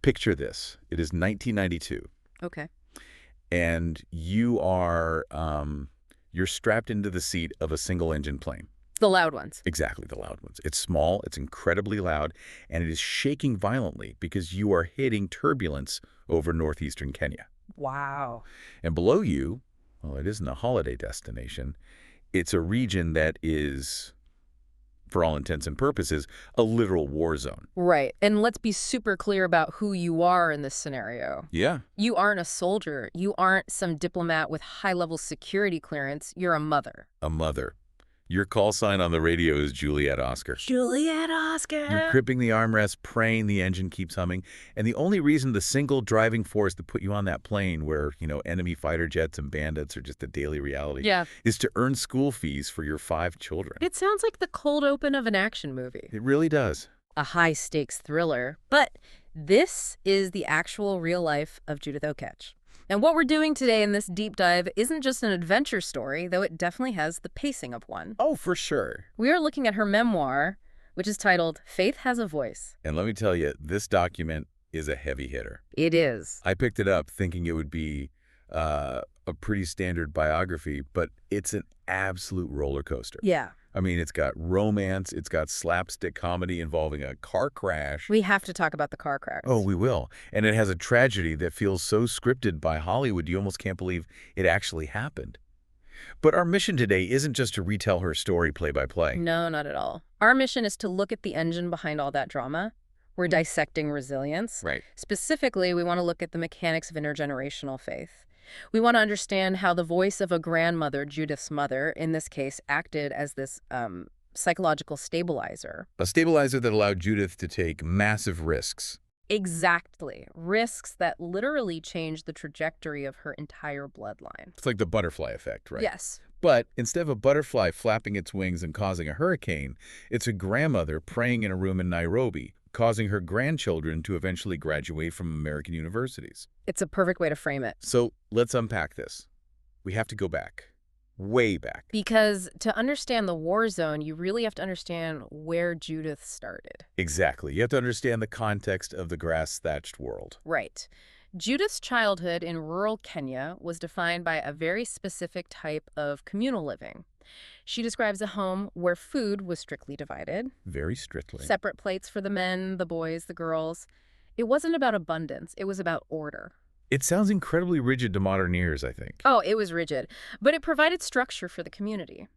Picture this. It is 1992. Okay. And you're strapped into the seat of a single-engine plane. The loud ones. Exactly, the loud ones. It's small, it's incredibly loud, and it is shaking violently because you are hitting turbulence over northeastern Kenya. Wow. And below you, well, it isn't a holiday destination. It's a region that is, for all intents and purposes, a literal war zone. Right. And let's be super clear about who you are in this scenario. Yeah. You aren't a soldier. You aren't some diplomat with high-level security clearance. You're a mother. A mother. Your call sign on the radio is Juliet Oscar. Juliet Oscar! You're gripping the armrest, praying the engine keeps humming. And the only reason the single driving force to put you on that plane where, enemy fighter jets and bandits are just a daily reality is to earn school fees for your 5 children. It sounds like the cold open of an action movie. It really does. A high-stakes thriller. But this is the actual real life of Judith Okech. And what we're doing today in this deep dive isn't just an adventure story, though it definitely has the pacing of one. Oh, for sure. We are looking at her memoir, which is titled Faith Has a Voice. And let me tell you, this document is a heavy hitter. It is. I picked it up thinking it would be a pretty standard biography, but it's an absolute roller coaster. Yeah. I mean, it's got romance, it's got slapstick comedy involving a car crash. We have to talk about the car crash. Oh, we will. And it has a tragedy that feels so scripted by Hollywood, you almost can't believe it actually happened. But our mission today isn't just to retell her story play by play. No, not at all. Our mission is to look at the engine behind all that drama. We're dissecting resilience. Right. Specifically, we want to look at the mechanics of intergenerational faith. We want to understand how the voice of a grandmother, Judith's mother, in this case, acted as this psychological stabilizer. A stabilizer that allowed Judith to take massive risks. Exactly. Risks that literally changed the trajectory of her entire bloodline. It's like the butterfly effect, right? Yes. But instead of a butterfly flapping its wings and causing a hurricane, it's a grandmother praying in a room in Nairobi, causing her grandchildren to eventually graduate from American universities. It's a perfect way to frame it. So let's unpack this. We have to go back, way back. Because to understand the war zone, you really have to understand where Judith started. Exactly. You have to understand the context of the grass-thatched world. Right. Judith's childhood in rural Kenya was defined by a very specific type of communal living. She describes a home where food was strictly divided. Very strictly. Separate plates for the men, the boys, the girls. It wasn't about abundance. It was about order. It sounds incredibly rigid to modern ears, I think. Oh, it was rigid, but it provided structure for the community.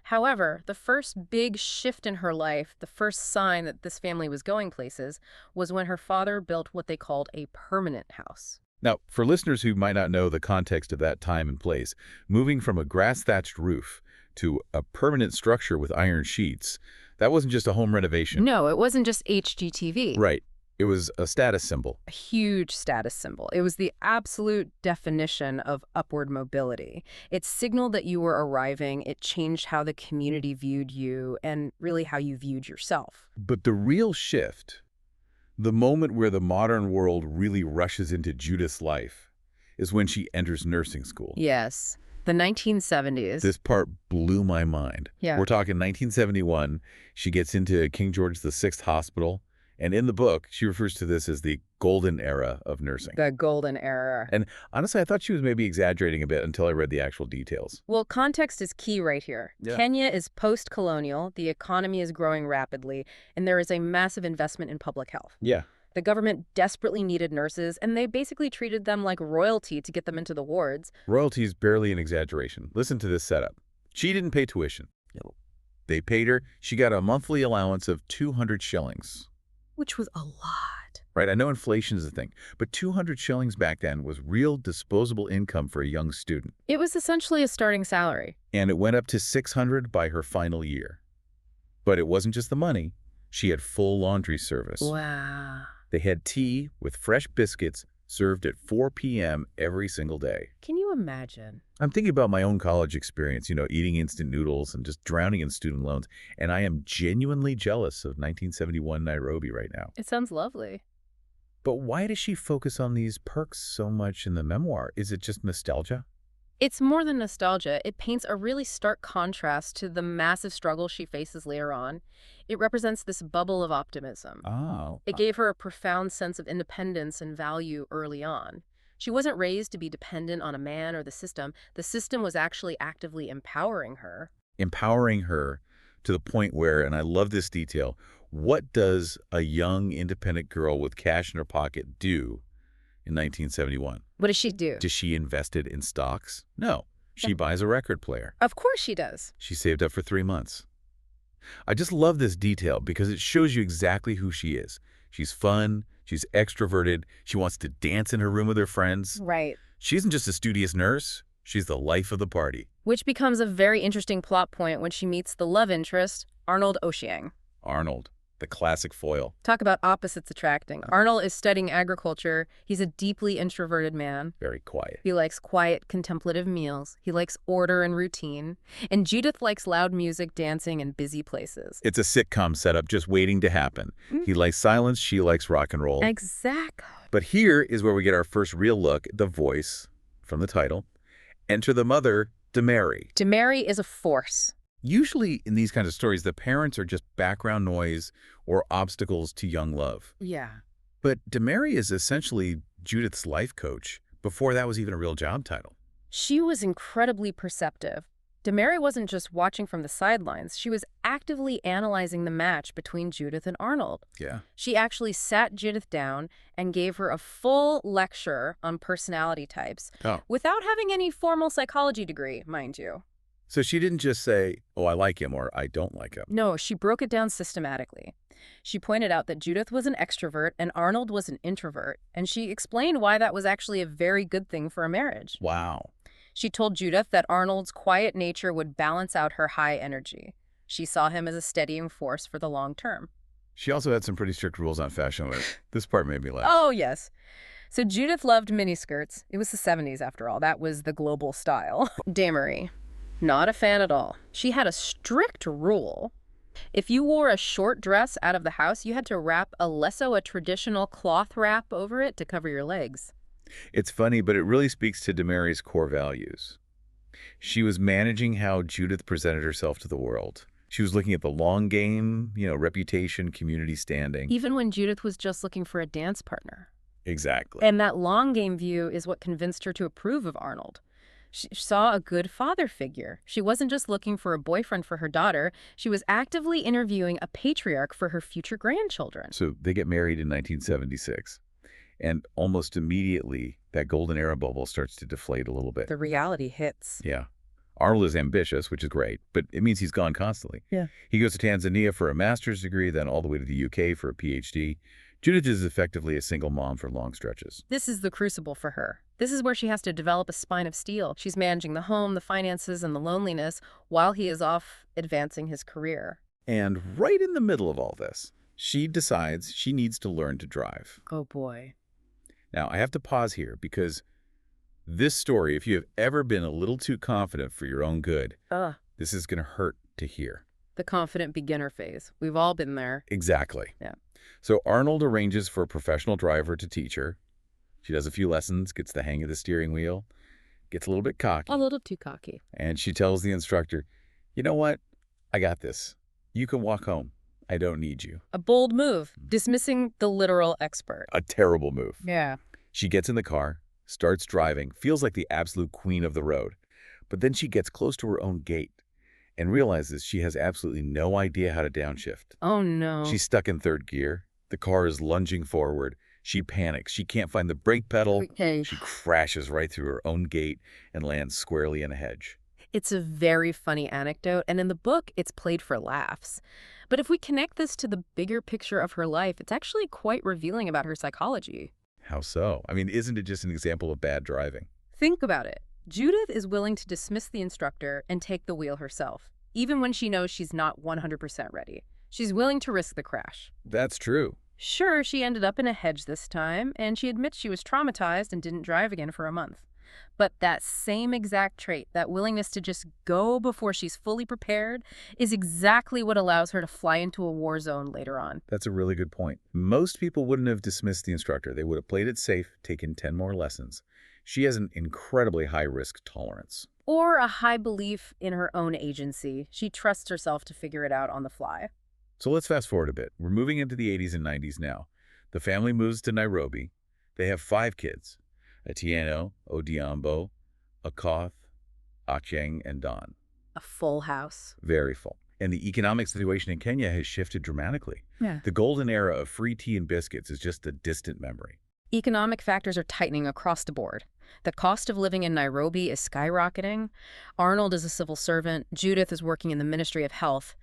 However, the first big shift in her life, the first sign that this family was going places, was when her father built what they called a permanent house. Now, for listeners who might not know the context of that time and place, moving from a grass-thatched roof to a permanent structure with iron sheets, that wasn't just a home renovation. No, it wasn't just HGTV. Right. It was a status symbol. A huge status symbol. It was the absolute definition of upward mobility. It signaled that you were arriving. It changed how the community viewed you and really how you viewed yourself. But the real shift, the moment where the modern world really rushes into Judith's life, is when she enters nursing school. Yes. The 1970s. This part blew my mind. Yeah. We're talking 1971. She gets into King George VI Hospital. And in the book, she refers to this as the golden era of nursing. The golden era. And honestly, I thought she was maybe exaggerating a bit until I read the actual details. Well, context is key right here. Yeah. Kenya is post-colonial, the economy is growing rapidly, and there is a massive investment in public health. Yeah. The government desperately needed nurses, and they basically treated them like royalty to get them into the wards. Royalty is barely an exaggeration. Listen to this setup. She didn't pay tuition. No. They paid her. She got a monthly allowance of 200 shillings. Which was a lot. Right, I know inflation is a thing, but 200 shillings back then was real disposable income for a young student. It was essentially a starting salary. And it went up to 600 by her final year. But it wasn't just the money. She had full laundry service. Wow. They had tea with fresh biscuits served at 4 p.m. every single day. Can you imagine? I'm thinking about my own college experience, eating instant noodles and just drowning in student loans. And I am genuinely jealous of 1971 Nairobi right now. It sounds lovely. But why does she focus on these perks so much in the memoir? Is it just nostalgia? It's more than nostalgia. It paints a really stark contrast to the massive struggle she faces later on. It represents this bubble of optimism. Oh. It gave her a profound sense of independence and value early on. She wasn't raised to be dependent on a man or the system. The system was actually actively empowering her. Empowering her to the point where, and I love this detail, what does a young, independent girl with cash in her pocket do in 1971? What does she do? Does she invest it in stocks? No. She buys a record player. Of course she does. She saved up for 3 months. I just love this detail because it shows you exactly who she is. She's fun, she's extroverted, she wants to dance in her room with her friends. Right. She isn't just a studious nurse, she's the life of the party. Which becomes a very interesting plot point when she meets the love interest, Arnold Oceang. Arnold, the classic foil. Talk about opposites attracting. Arnold is studying agriculture. He's a deeply introverted man. Very quiet. He likes quiet, contemplative meals. He likes order and routine. And Judith likes loud music, dancing, and busy places. It's a sitcom setup just waiting to happen. He likes silence, she likes rock and roll. Exactly. But here is where we get our first real look at the voice from the title. Enter the mother, Damary. Damary is a force. Usually in these kinds of stories, the parents are just background noise or obstacles to young love. Yeah. But Damary is essentially Judith's life coach before that was even a real job title. She was incredibly perceptive. Damary wasn't just watching from the sidelines. She was actively analyzing the match between Judith and Arnold. Yeah. She actually sat Judith down and gave her a full lecture on personality types without having any formal psychology degree, mind you. So she didn't just say, oh, I like him or I don't like him. No, she broke it down systematically. She pointed out that Judith was an extrovert and Arnold was an introvert, and she explained why that was actually a very good thing for a marriage. Wow. She told Judith that Arnold's quiet nature would balance out her high energy. She saw him as a steadying force for the long term. She also had some pretty strict rules on fashion. This part made me laugh. Oh, yes. So Judith loved miniskirts. It was the 70s, after all. That was the global style. Damary. Not a fan at all. She had a strict rule. If you wore a short dress out of the house, you had to wrap a lesso, a traditional cloth wrap, over it to cover your legs. It's funny, but it really speaks to Damary's core values. She was managing how Judith presented herself to the world. She was looking at the long game, reputation, community standing. Even when Judith was just looking for a dance partner. Exactly. And that long game view is what convinced her to approve of Arnold. She saw a good father figure. She wasn't just looking for a boyfriend for her daughter. She was actively interviewing a patriarch for her future grandchildren. So they get married in 1976. And almost immediately, that golden era bubble starts to deflate a little bit. The reality hits. Yeah. Arnold is ambitious, which is great, but it means he's gone constantly. Yeah. He goes to Tanzania for a master's degree, then all the way to the UK for a PhD. Judith is effectively a single mom for long stretches. This is the crucible for her. This is where she has to develop a spine of steel. She's managing the home, the finances, and the loneliness while he is off advancing his career. And right in the middle of all this, she decides she needs to learn to drive. Oh, boy. Now, I have to pause here because this story, if you have ever been a little too confident for your own good, this is going to hurt to hear. The confident beginner phase. We've all been there. Exactly. Yeah. So Arnold arranges for a professional driver to teach her. She does a few lessons, gets the hang of the steering wheel, gets a little bit cocky. A little too cocky. And she tells the instructor, you know what? I got this. You can walk home. I don't need you. A bold move, dismissing the literal expert. A terrible move. Yeah. She gets in the car, starts driving, feels like the absolute queen of the road. But then she gets close to her own gate and realizes she has absolutely no idea how to downshift. Oh, no. She's stuck in third gear. The car is lunging forward. She panics. She can't find the brake pedal. Okay. She crashes right through her own gate and lands squarely in a hedge. It's a very funny anecdote, and in the book, it's played for laughs. But if we connect this to the bigger picture of her life, it's actually quite revealing about her psychology. How so? I mean, isn't it just an example of bad driving? Think about it. Judith is willing to dismiss the instructor and take the wheel herself, even when she knows she's not 100% ready. She's willing to risk the crash. That's true. Sure, she ended up in a hedge this time, and she admits she was traumatized and didn't drive again for a month. But that same exact trait, that willingness to just go before she's fully prepared, is exactly what allows her to fly into a war zone later on. That's a really good point. Most people wouldn't have dismissed the instructor. They would have played it safe, taken 10 more lessons. She has an incredibly high risk tolerance. Or a high belief in her own agency. She trusts herself to figure it out on the fly. So let's fast forward a bit. We're moving into the 80s and 90s now. The family moves to Nairobi. They have 5 kids: Atieno, Odhiambo, Okoth, Acheng, and Don. A full house. Very full. And the economic situation in Kenya has shifted dramatically. Yeah. The golden era of free tea and biscuits is just a distant memory. Economic factors are tightening across the board. The cost of living in Nairobi is skyrocketing. Arnold is a civil servant. Judith is working in the Ministry of Health.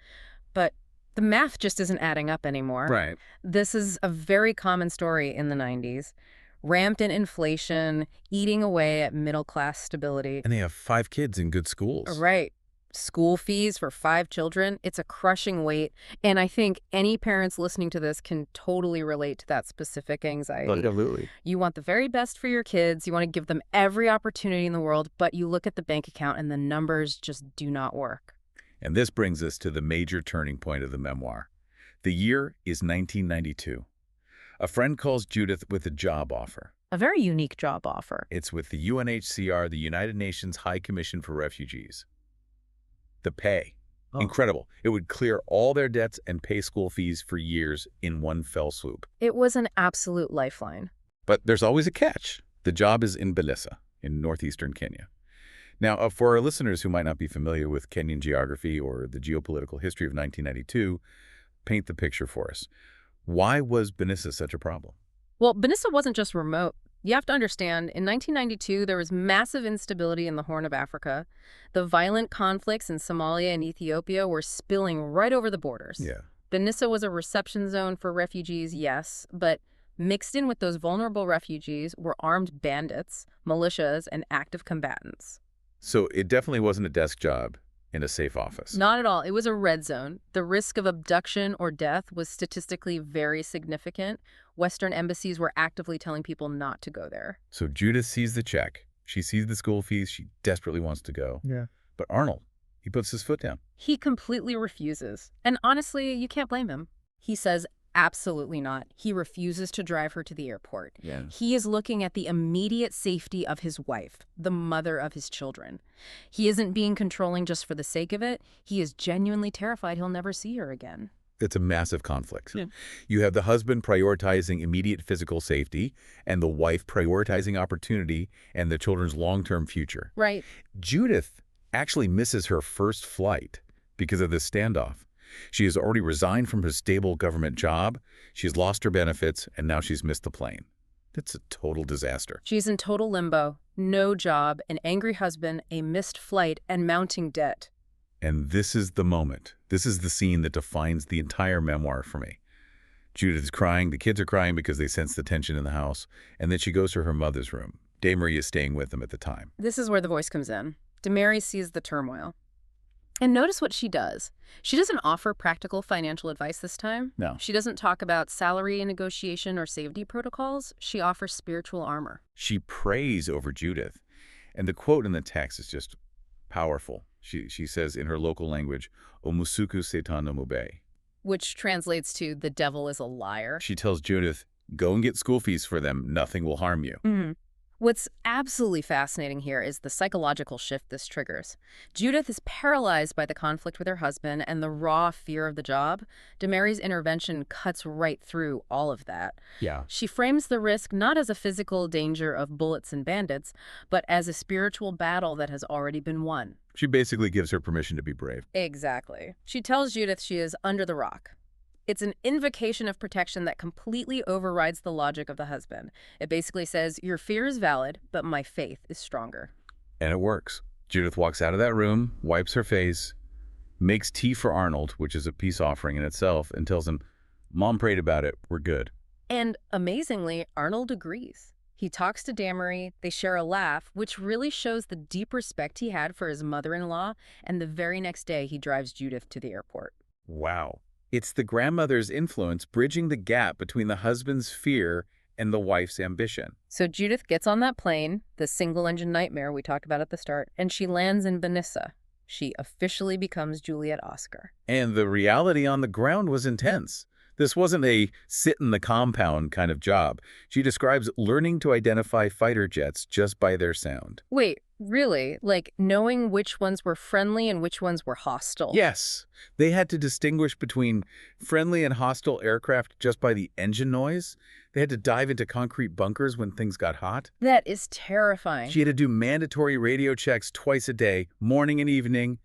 But the math just isn't adding up anymore. Right. This is a very common story in the 90s. Rampant inflation, eating away at middle-class stability. And they have 5 kids in good schools. Right. School fees for 5 children, it's a crushing weight. And I think any parents listening to this can totally relate to that specific anxiety. Absolutely. You want the very best for your kids. You want to give them every opportunity in the world, but you look at the bank account and the numbers just do not work. And this brings us to the major turning point of the memoir. The year is 1992. A friend calls Judith with a job offer. A very unique job offer. It's with the UNHCR, the United Nations High Commission for Refugees. The pay. Incredible. It would clear all their debts and pay school fees for years in one fell swoop. It was an absolute lifeline. But there's always a catch. The job is in Belissa, in northeastern Kenya. Now, for our listeners who might not be familiar with Kenyan geography or the geopolitical history of 1992, paint the picture for us. Why was Belissa such a problem? Well, Belissa wasn't just remote. You have to understand, in 1992, there was massive instability in the Horn of Africa. The violent conflicts in Somalia and Ethiopia were spilling right over the borders. Yeah. Belissa was a reception zone for refugees, yes, but mixed in with those vulnerable refugees were armed bandits, militias, and active combatants. So it definitely wasn't a desk job in a safe office. Not at all. It was a red zone. The risk of abduction or death was statistically very significant. Western embassies were actively telling people not to go there. So Judith sees the check. She sees the school fees. She desperately wants to go. Yeah. But Arnold, he puts his foot down. He completely refuses. And honestly, you can't blame him. He says, absolutely not. He refuses to drive her to the airport. Yeah. He is looking at the immediate safety of his wife, the mother of his children. He isn't being controlling just for the sake of it. He is genuinely terrified he'll never see her again. It's a massive conflict. Yeah. You have the husband prioritizing immediate physical safety and the wife prioritizing opportunity and the children's long-term future. Right. Judith actually misses her first flight because of this standoff. She has already resigned from her stable government job, she's lost her benefits, and now she's missed the plane. It's a total disaster. She's in total limbo. No job, an angry husband, a missed flight, and mounting debt. And this is the moment. This is the scene that defines the entire memoir for me. Judith is crying, the kids are crying because they sense the tension in the house, and then she goes to her mother's room. Damary is staying with them at the time. This is where the voice comes in. Damary sees the turmoil. And notice what she does. She doesn't offer practical financial advice this time. No. She doesn't talk about salary negotiation or safety protocols. She offers spiritual armor. She prays over Judith. And the quote in the text is just powerful. She says in her local language, "Omusuku Satan no mube," which translates to "the devil is a liar." She tells Judith, "Go and get school fees for them. Nothing will harm you." Mm-hmm. What's absolutely fascinating here is the psychological shift this triggers. Judith is paralyzed by the conflict with her husband and the raw fear of the job. Damary's intervention cuts right through all of that. Yeah. She frames the risk not as a physical danger of bullets and bandits, but as a spiritual battle that has already been won. She basically gives her permission to be brave. Exactly. She tells Judith she is under the rock. It's an invocation of protection that completely overrides the logic of the husband. It basically says, your fear is valid, but my faith is stronger. And it works. Judith walks out of that room, wipes her face, makes tea for Arnold, which is a peace offering in itself, and tells him, Mom prayed about it, we're good. And amazingly, Arnold agrees. He talks to Damary, they share a laugh, which really shows the deep respect he had for his mother-in-law, and the very next day he drives Judith to the airport. Wow. It's the grandmother's influence bridging the gap between the husband's fear and the wife's ambition. So Judith gets on that plane, the single-engine nightmare we talked about at the start, and she lands in Belissa. She officially becomes Juliet Oscar. And the reality on the ground was intense. This wasn't a sit-in-the-compound kind of job. She describes learning to identify fighter jets just by their sound. Wait, really? Like knowing which ones were friendly and which ones were hostile? Yes. They had to distinguish between friendly and hostile aircraft just by the engine noise. They had to dive into concrete bunkers when things got hot. That is terrifying. She had to do mandatory radio checks twice a day, morning and evening.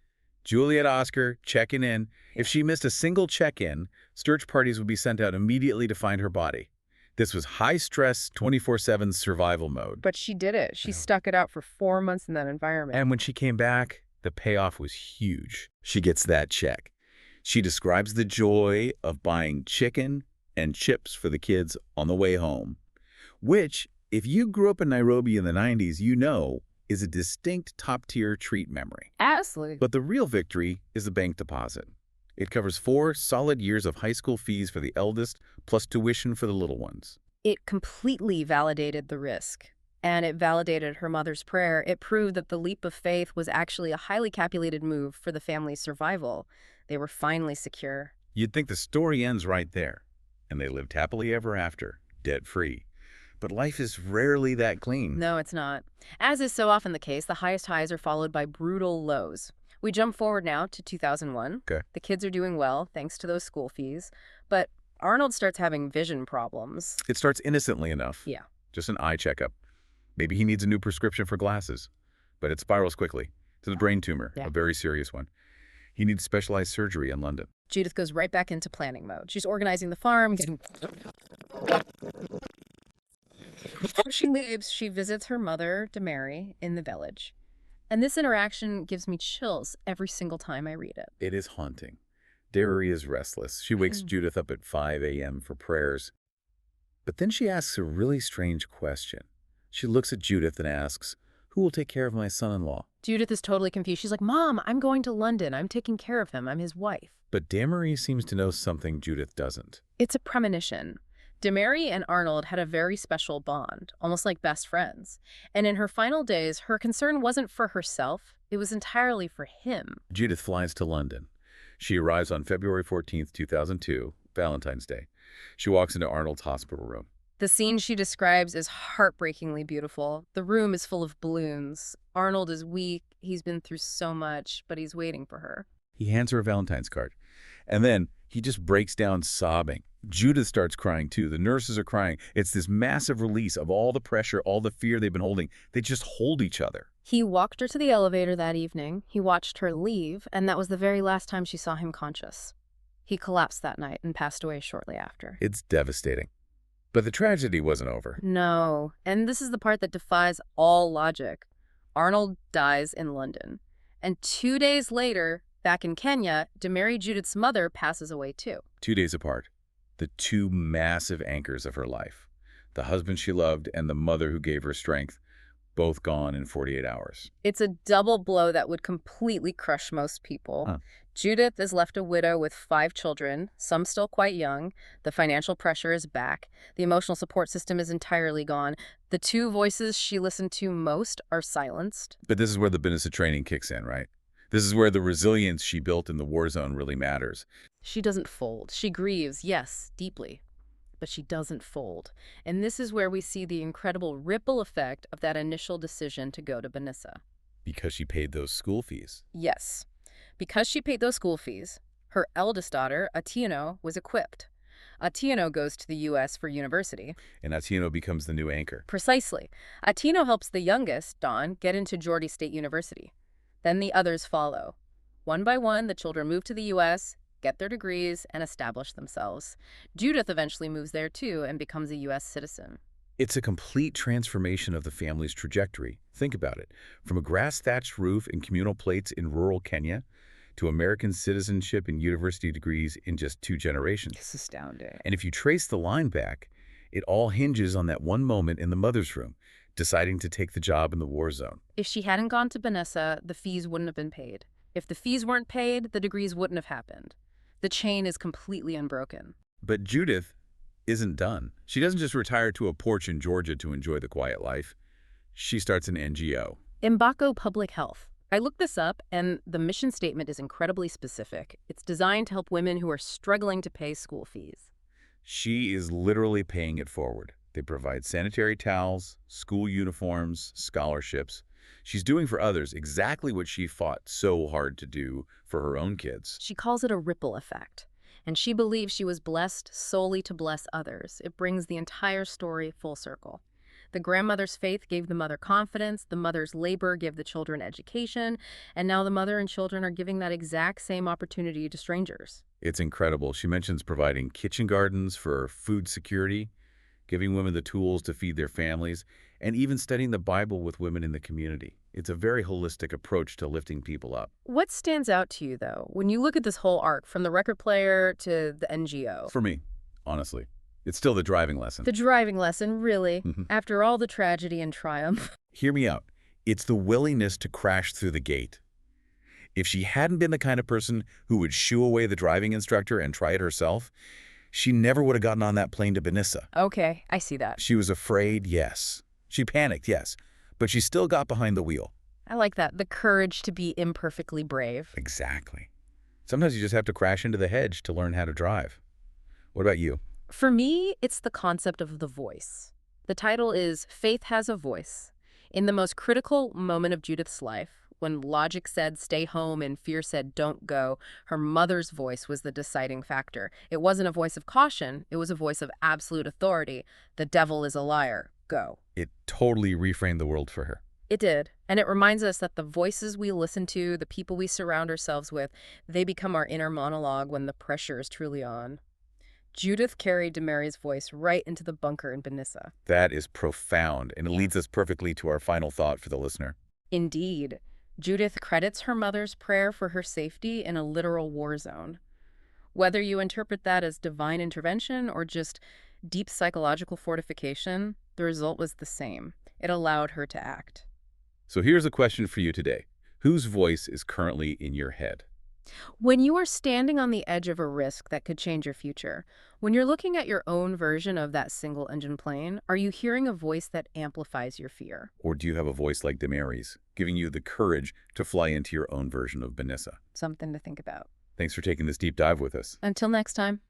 Juliet Oscar, checking in. If she missed a single check-in, search parties would be sent out immediately to find her body. This was high-stress, 24/7 survival mode. But she did it. She stuck it out for 4 months in that environment. And when she came back, the payoff was huge. She gets that check. She describes the joy of buying chicken and chips for the kids on the way home, which, if you grew up in Nairobi in the 90s, you know is a distinct top-tier treat memory. Absolutely. But the real victory is the bank deposit. It covers 4 solid years of high school fees for the eldest, plus tuition for the little ones. It completely validated the risk. And it validated her mother's prayer. It proved that the leap of faith was actually a highly calculated move for the family's survival. They were finally secure. You'd think the story ends right there, and they lived happily ever after, debt-free. But life is rarely that clean. No, it's not. As is so often the case, the highest highs are followed by brutal lows. We jump forward now to 2001. Okay. The kids are doing well, thanks to those school fees. But Arnold starts having vision problems. It starts innocently enough. Yeah. Just an eye checkup. Maybe he needs a new prescription for glasses. But it spirals quickly to the brain tumor, a very serious one. He needs specialized surgery in London. Judith goes right back into planning mode. She's organizing the farm. Before she leaves, she visits her mother, Damary, in the village. And this interaction gives me chills every single time I read it. It is haunting. Damary is restless. She wakes Judith up at 5 a.m. for prayers. But then she asks a really strange question. She looks at Judith and asks, "Who will take care of my son-in-law?" Judith is totally confused. She's like, "Mom, I'm going to London. I'm taking care of him. I'm his wife." But Damary seems to know something Judith doesn't. It's a premonition. Damary and Arnold had a very special bond, almost like best friends. And in her final days, her concern wasn't for herself. It was entirely for him. Judith flies to London. She arrives on February 14th, 2002, Valentine's Day. She walks into Arnold's hospital room. The scene she describes is heartbreakingly beautiful. The room is full of balloons. Arnold is weak. He's been through so much, but he's waiting for her. He hands her a Valentine's card. And then he just breaks down sobbing. Judith starts crying too. The nurses are crying. It's this massive release of all the pressure, all the fear they've been holding. They just hold each other. He walked her to the elevator that evening. He watched her leave, and that was the very last time she saw him conscious. He collapsed that night and passed away shortly after. It's devastating. But the tragedy wasn't over. No, and this is the part that defies all logic. Arnold dies in London. And 2 days later, back in Kenya, Damary Judith's mother passes away too. 2 days apart. The 2 massive anchors of her life. The husband she loved and the mother who gave her strength. Both gone in 48 hours. It's a double blow that would completely crush most people. Judith is left a widow with 5 children, some still quite young. The financial pressure is back. The emotional support system is entirely gone. The 2 voices she listened to most are silenced. But this is where the business of training kicks in, right? This is where the resilience she built in the war zone really matters. She doesn't fold. She grieves, yes, deeply. But she doesn't fold. And this is where we see the incredible ripple effect of that initial decision to go to Banissa. Because she paid those school fees. Yes. Because she paid those school fees, her eldest daughter, Atieno, was equipped. Atieno goes to the U.S. for university. And Atieno becomes the new anchor. Precisely. Atieno helps the youngest, Dawn, get into Geordie State University. Then the others follow. One by one, the children move to the U.S., get their degrees, and establish themselves. Judith eventually moves there too and becomes a U.S. citizen. It's a complete transformation of the family's trajectory. Think about it. From a grass-thatched roof and communal plates in rural Kenya to American citizenship and university degrees in just 2 generations. It's astounding. And if you trace the line back, it all hinges on that one moment in the mother's room, deciding to take the job in the war zone. If she hadn't gone to Banissa, the fees wouldn't have been paid. If the fees weren't paid, the degrees wouldn't have happened. The chain is completely unbroken. But Judith isn't done. She doesn't just retire to a porch in Georgia to enjoy the quiet life. She starts an NGO. Mbako Public Health. I looked this up, and the mission statement is incredibly specific. It's designed to help women who are struggling to pay school fees. She is literally paying it forward. They provide sanitary towels, school uniforms, scholarships. She's doing for others exactly what she fought so hard to do for her own kids. She calls it a ripple effect, and she believes she was blessed solely to bless others. It brings the entire story full circle. The grandmother's faith gave the mother confidence, the mother's labor gave the children education, and now the mother and children are giving that exact same opportunity to strangers. It's incredible. She mentions providing kitchen gardens for food security, giving women the tools to feed their families, and even studying the Bible with women in the community. It's a very holistic approach to lifting people up. What stands out to you, though, when you look at this whole arc, from the record player to the NGO? For me, honestly, it's still the driving lesson. The driving lesson, really, after all the tragedy and triumph. Hear me out. It's the willingness to crash through the gate. If she hadn't been the kind of person who would shoo away the driving instructor and try it herself, she never would have gotten on that plane to Benissa. Okay, I see that. She was afraid, yes. She panicked, yes. But she still got behind the wheel. I like that. The courage to be imperfectly brave. Exactly. Sometimes you just have to crash into the hedge to learn how to drive. What about you? For me, it's the concept of the voice. The title is Faith Has a Voice. In the most critical moment of Judith's life, when logic said stay home and fear said don't go, her mother's voice was the deciding factor. It wasn't a voice of caution, it was a voice of absolute authority. The devil is a liar. Go. It totally reframed the world for her. It did. And it reminds us that the voices we listen to, the people we surround ourselves with, they become our inner monologue when the pressure is truly on. Judith carried Damary's voice right into the bunker in Benissa. That is profound, and it leads us perfectly to our final thought for the listener. Indeed. Judith credits her mother's prayer for her safety in a literal war zone. Whether you interpret that as divine intervention or just deep psychological fortification, the result was the same. It allowed her to act. So here's a question for you today. Whose voice is currently in your head? When you are standing on the edge of a risk that could change your future, when you're looking at your own version of that single-engine plane, are you hearing a voice that amplifies your fear? Or do you have a voice like Damary's, giving you the courage to fly into your own version of Benissa? Something to think about. Thanks for taking this deep dive with us. Until next time.